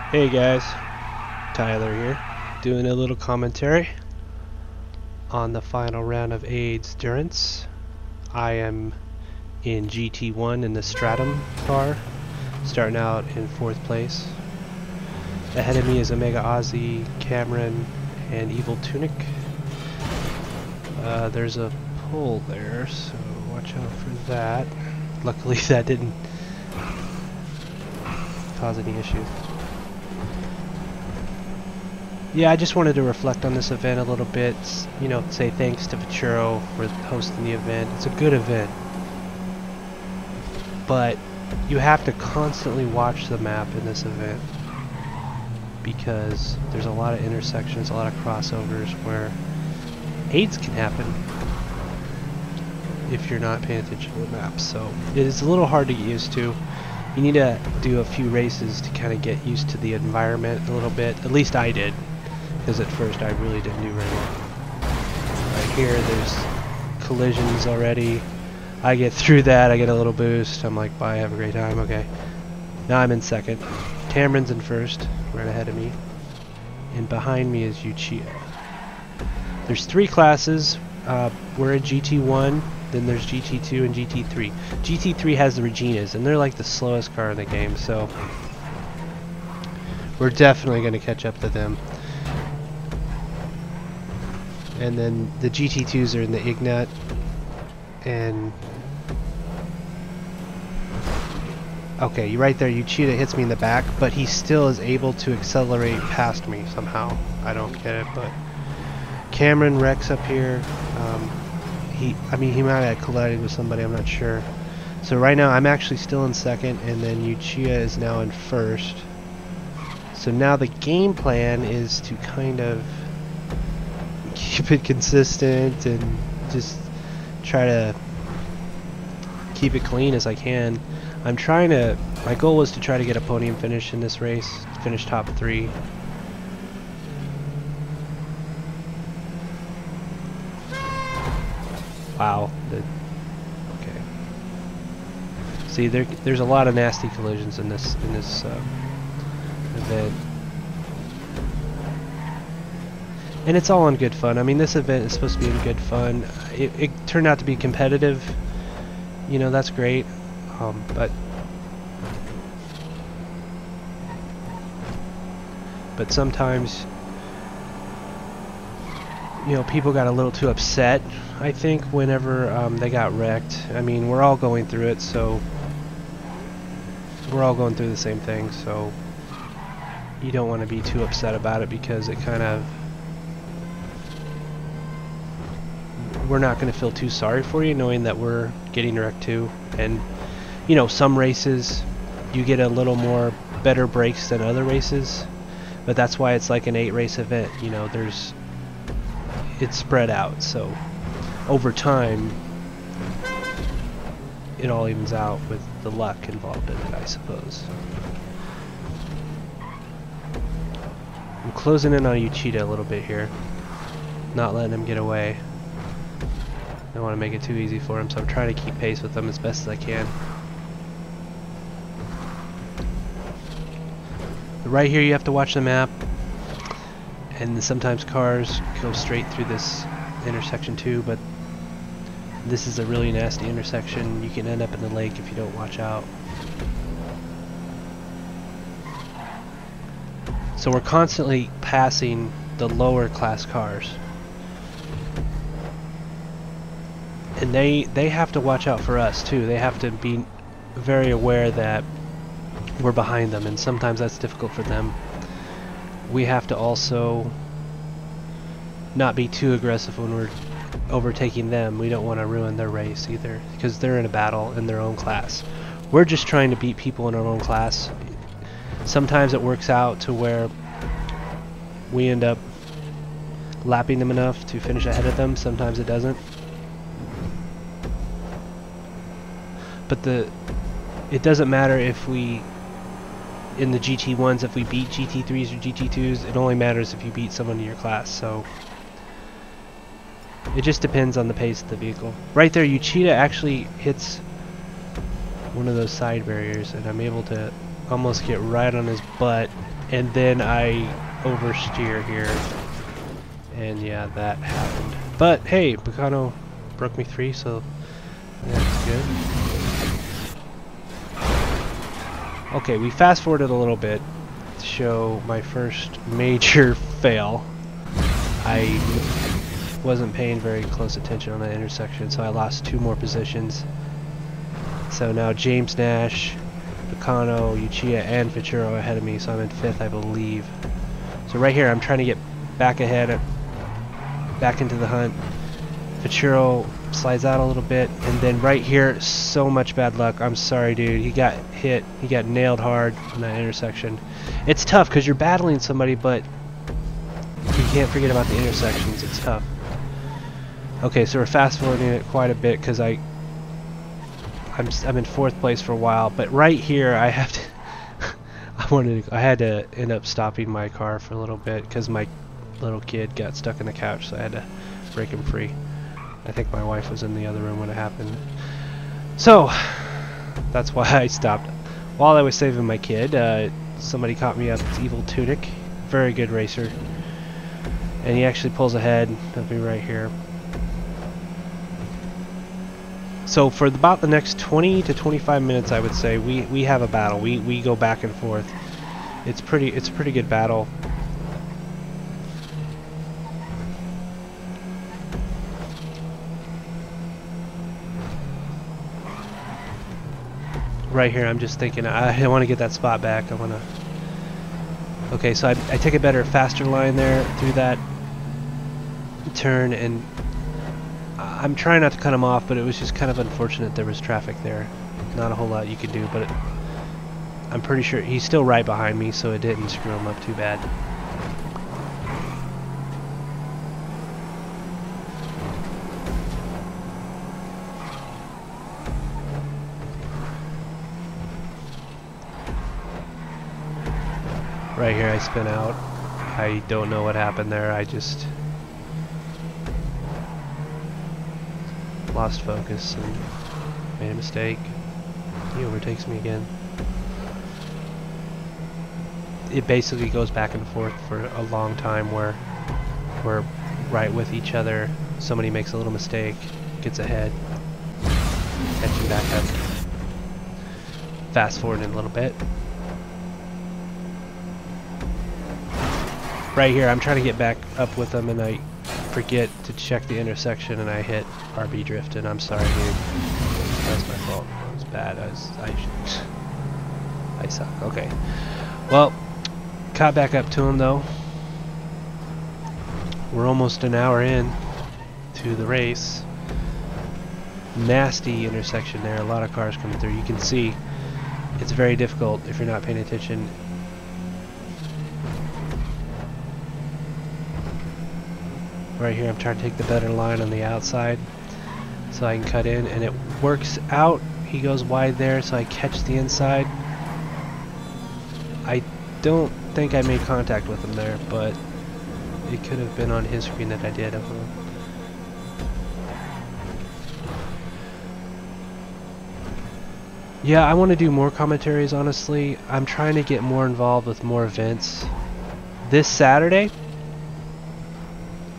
Hey guys, Tyler here, doing a little commentary on the final round of AIDSdurance. I am in GT1 in the Stratum car, starting out in 4th place. Ahead of me is Omega Ozzy, Cameron, and Evil Tunic. There's a pole there, so watch out for that. Luckily that didn't cause any issues. Yeah, I just wanted to reflect on this event a little bit, you know, say thanks to Futuro for hosting the event. It's a good event, but you have to constantly watch the map in this event because there's a lot of intersections, a lot of crossovers where AIDS can happen if you're not paying attention to the map. So it is a little hard to get used to. You need to do a few races to kind of get used to the environment a little bit. At least I did. Because at first I really didn't do very well. Right here there's collisions already. I get through that, I get a little boost. I'm like, bye, have a great time, okay. Now I'm in second. Cameron's in first, right ahead of me. And behind me is Uchiha. There's 3 classes. We're in GT1, then there's GT2 and GT3. GT3 has the Reginas, and they're like the slowest car in the game, so we're definitely going to catch up to them. And then the GT2s are in the Ignat, and okay, you're right there. Uchiha hits me in the back, but he still is able to accelerate past me somehow. I don't get it, but Cameron wrecks up here. He might have collided with somebody, I'm not sure. So right now I'm actually still in second, and then Uchiha is now in first. So now the game plan is to kind of keep it consistent and just try to keep it clean as I can. My goal was to try to get a podium finish in this race, finish top 3. Wow. Okay. See, there's a lot of nasty collisions in this event. And it's all in good fun. I mean, this event is supposed to be in good fun. It turned out to be competitive. You know, that's great. But sometimes, you know, people got a little too upset, I think, whenever they got wrecked. I mean, we're all going through it, so we're all going through the same thing, so you don't want to be too upset about it because it kind of, we're not going to feel too sorry for you knowing that we're getting wrecked too. And you know, some races you get a little more better breaks than other races, but that's why it's like an 8-race event. You know, it's spread out, so over time it all evens out with the luck involved in it, I suppose. I'm closing in on Uchiha a little bit here, not letting him get away. I don't want to make it too easy for him, so I'm trying to keep pace with him as best as I can. But right here you have to watch the map, and sometimes cars go straight through this intersection too, but this is a really nasty intersection. You can end up in the lake if you don't watch out. So we're constantly passing the lower class cars. And they have to watch out for us too. They have to be very aware that we're behind them, and sometimes that's difficult for them. We have to also not be too aggressive when we're overtaking them. We don't want to ruin their race either, because they're in a battle in their own class. We're just trying to beat people in our own class. Sometimes it works out to where we end up lapping them enough to finish ahead of them. Sometimes it doesn't. But it doesn't matter if we, in the GT1s, if we beat GT3s or GT2s, it only matters if you beat someone in your class, so it just depends on the pace of the vehicle. Right there, Uchiha actually hits one of those side barriers, and I'm able to almost get right on his butt and then I oversteer here, and yeah, that happened. But hey, Bacano broke me 3, so that's good. Okay, we fast forwarded a little bit to show my first major fail. I wasn't paying very close attention on that intersection, so I lost 2 more positions. So now James Nash, Bacano, Uchiha, and Fichuro ahead of me, so I'm in 5th, I believe. So right here, I'm trying to get back ahead, back into the hunt. Fichuro slides out a little bit, and then right here, so much bad luck. I'm sorry, dude. He got hit. He got nailed hard in that intersection. It's tough because you're battling somebody, but you can't forget about the intersections. It's tough. Okay, so we're fast forwarding it quite a bit because I'm in 4th place for a while, but right here I have to I had to end up stopping my car for a little bit because my little kid got stuck in the couch, so I had to break him free. I think my wife was in the other room when it happened. So that's why I stopped. While I was saving my kid, somebody caught me up. It's Evil Tunic, very good racer, and he actually pulls ahead of me right here. So for about the next 20 to 25 minutes, I would say we have a battle. We go back and forth. It's a pretty good battle. Right here, I'm just thinking I want to get that spot back. I want to. Okay, so I take a better, faster line there through that turn, and I'm trying not to cut him off, but it was just kind of unfortunate there was traffic there. Not a whole lot you could do, but I'm pretty sure he's still right behind me, so it didn't screw him up too bad. Right here I spin out. I don't know what happened there. I just lost focus and made a mistake. He overtakes me again. It basically goes back and forth for a long time where we're right with each other. Somebody makes a little mistake, gets ahead, catching back up. Fast forward in a little bit. Right here, I'm trying to get back up with them, and I forget to check the intersection, and I hit RB drift, and I'm sorry, dude. That's my fault. It was bad. I suck. Okay. Well, caught back up to him though. We're almost an hour in to the race. Nasty intersection there. A lot of cars coming through. You can see it's very difficult if you're not paying attention. Right here, I'm trying to take the better line on the outside so I can cut in, and it works out. He goes wide there, so I catch the inside. I don't think I made contact with him there, but it could have been on his screen that I did. Yeah, I want to do more commentaries, honestly. I'm trying to get more involved with more events. This Saturday,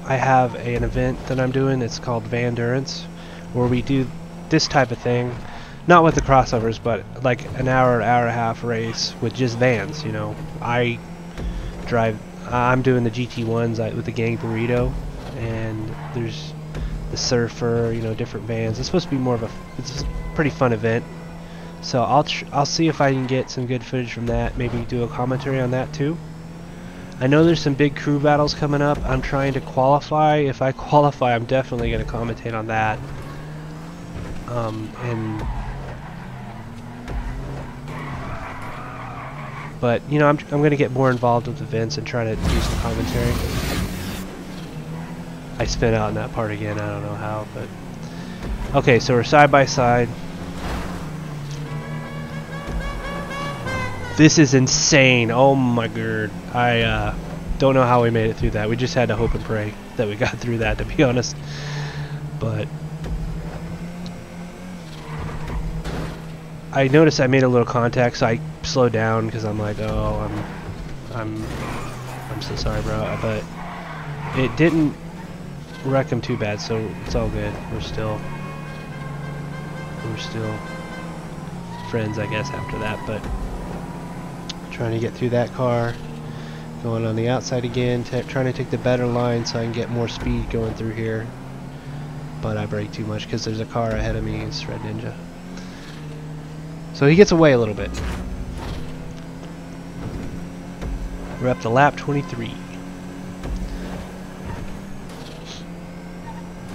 I have an event that I'm doing. It's called AIDSdurance, where we do this type of thing, not with the crossovers, but like an hour and a half race with just vans. You know, I'm doing the GT1s with the Gang Burrito, and there's the Surfer. You know, different vans. It's supposed to be more of it's a pretty fun event. So I'll see if I can get some good footage from that. Maybe do a commentary on that too. I know there's some big crew battles coming up. I'm trying to qualify. If I qualify, I'm definitely going to commentate on that. But you know, I'm going to get more involved with events and try to do some commentary. I spin out in that part again. I don't know how, but okay. So we're side by side. This is insane. Oh my god. I don't know how we made it through that. We just had to hope and pray that we got through that, to be honest. But I noticed I made a little contact, so I slowed down because I'm like, oh, I'm so sorry, bro, but it didn't wreck him too bad, so it's all good. We're still friends, I guess, after that. But trying to get through that car, going on the outside again, trying to take the better line so I can get more speed going through here. But I brake too much because there's a car ahead of me. It's Red Ninja. So he gets away a little bit. We're up to lap 23.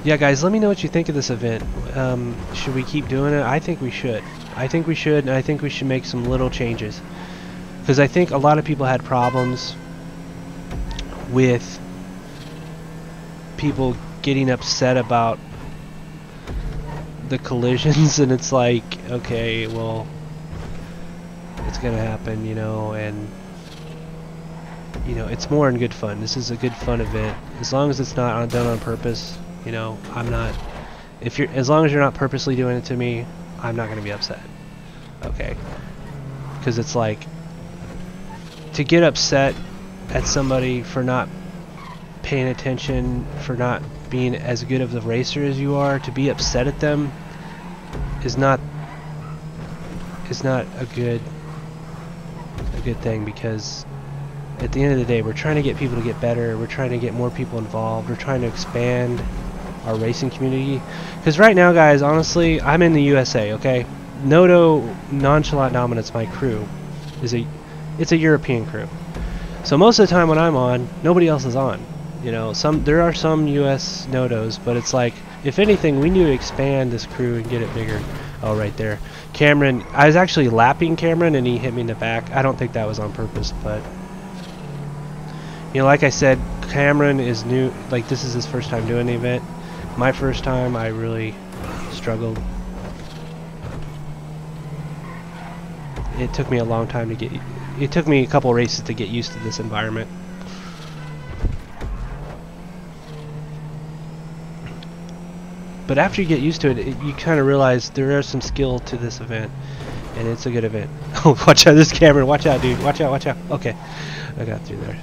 Yeah, guys, let me know what you think of this event. Should we keep doing it? I think we should. I think we should, and I think we should make some little changes. Because I think a lot of people had problems with people getting upset about the collisions, and it's like, okay, well, it's gonna happen, you know, and you know, it's more in good fun. This is a good fun event, as long as it's not done on purpose. You know, I'm not. As long as you're not purposely doing it to me, I'm not gonna be upset. Okay, because it's like, to get upset at somebody for not paying attention, for not being as good of a racer as you are, to be upset at them is not a good thing, because at the end of the day, we're trying to get people to get better, we're trying to get more people involved, we're trying to expand our racing community. Because right now, guys, honestly, I'm in the USA, okay? Noto Nonchalant Dominance, my crew, it's a European crew. So most of the time when I'm on, nobody else is on. You know, there are some US Notos, but it's like, if anything, we need to expand this crew and get it bigger. Oh, right there. Cameron, I was actually lapping Cameron and he hit me in the back. I don't think that was on purpose, but you know, like I said, Cameron is new. Like, this is his first time doing the event. My first time, I really struggled. It took me a long time to get. It took me a couple races to get used to this environment. But after you get used to it, you kind of realize there is some skill to this event, and it's a good event. Oh, watch out, this Cameron! Watch out, dude! Watch out! Watch out! Okay, I got through there.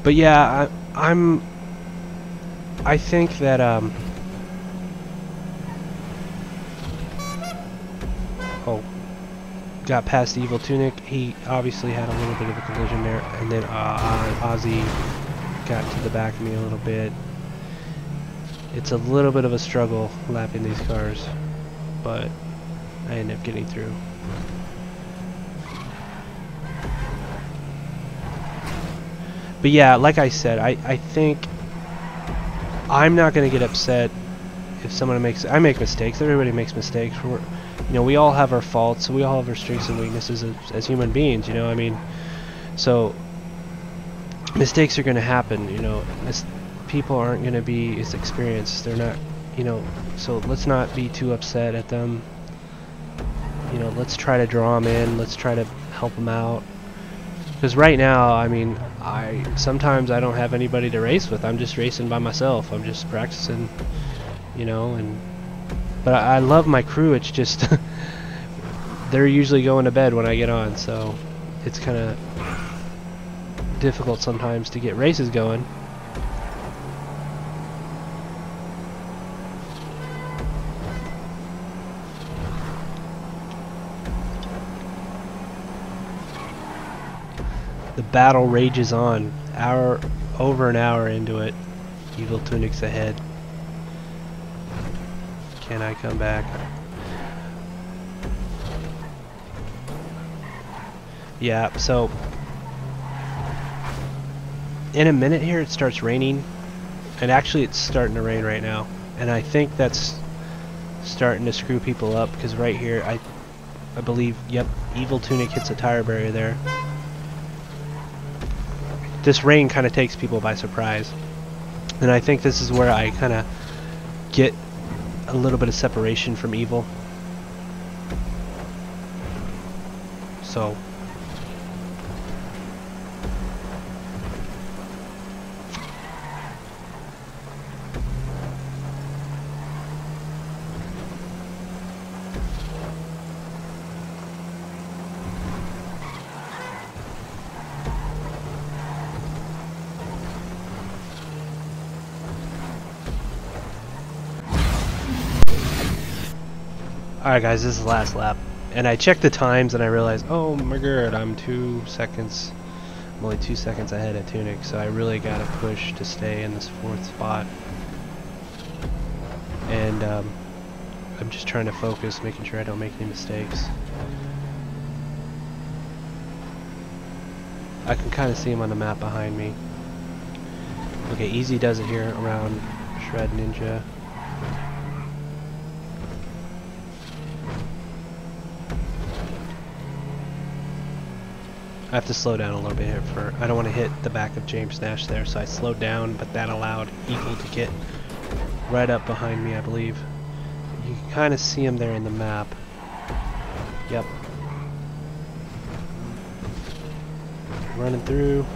But yeah, I think that oh, got past Evil Tunic. He obviously had a little bit of a collision there, and then Ozzy got to the back of me a little bit. It's a little bit of a struggle lapping these cars, but I ended up getting through. But yeah, like I said, I think I'm not going to get upset if someone makes... I make mistakes. Everybody makes mistakes. You know, we all have our faults. We all have our strengths and weaknesses as human beings, you know. I mean, so mistakes are going to happen, you know. People aren't going to be as experienced. They're not, you know, so let's not be too upset at them. You know, let's try to draw them in. Let's try to help them out. Because right now, I mean, sometimes I don't have anybody to race with. I'm just racing by myself. I'm just practicing, you know. But I love my crew. It's just they're usually going to bed when I get on, so it's kind of difficult sometimes to get races going. The battle rages on. Over an hour into it. Evil Tunic's ahead. Can I come back? Yeah, so in a minute here it starts raining, and actually it's starting to rain right now, and I think that's starting to screw people up, because right here I believe, yep, Evil Tunic hits a tire barrier there. This rain kind of takes people by surprise, and I think this is where I kind of get a little bit of separation from Evil. So Alright guys, this is the last lap. And I checked the times and I realized, oh my god, I'm 2 seconds. I'm only 2 seconds ahead of Tunic, so I really gotta push to stay in this 4th spot. And I'm just trying to focus, making sure I don't make any mistakes. I can kind of see him on the map behind me. Okay, Easy does it here around Shred Ninja. I have to slow down a little bit here for I don't want to hit the back of James Nash there, so I slowed down, but that allowed Eagle to get right up behind me, I believe. You can kind of see him there in the map. Yep. Running through.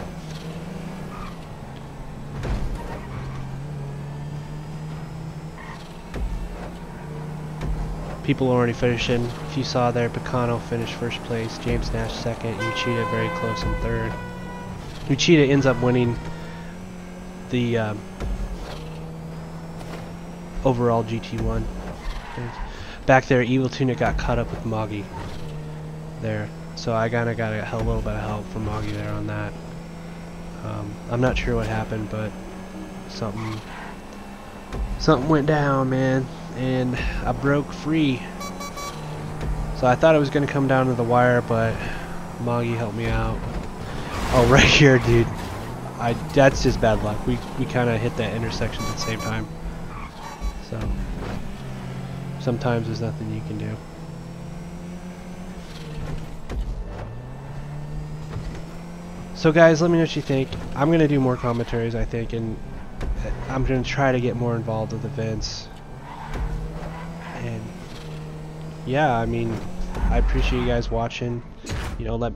People already finishing. If you saw there, Picano finished 1st place, James Nash 2nd, Uchida very close in 3rd. Uchida ends up winning the overall GT1. Back there, Evil Tunic got caught up with Moggy there, so I kinda got a little bit of help from Moggy there on that. I'm not sure what happened, but something went down, man, and I broke free. So I thought it was gonna come down to the wire, but Moggy helped me out. Oh, right here, dude. That's just bad luck. We kind of hit that intersection at the same time. So sometimes there's nothing you can do. So guys, let me know what you think. I'm gonna do more commentaries, I think, and I'm gonna try to get more involved with events. And yeah, I mean, I appreciate you guys watching. You know,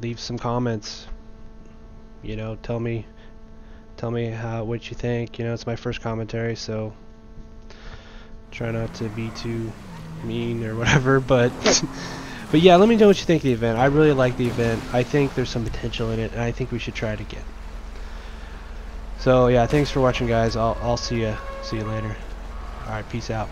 leave some comments. You know, tell me what you think. You know, it's my first commentary, so try not to be too mean or whatever, but but yeah, let me know what you think of the event. I really like the event. I think there's some potential in it, and I think we should try it again. So yeah, thanks for watching, guys. I'll see you later. All right, peace out.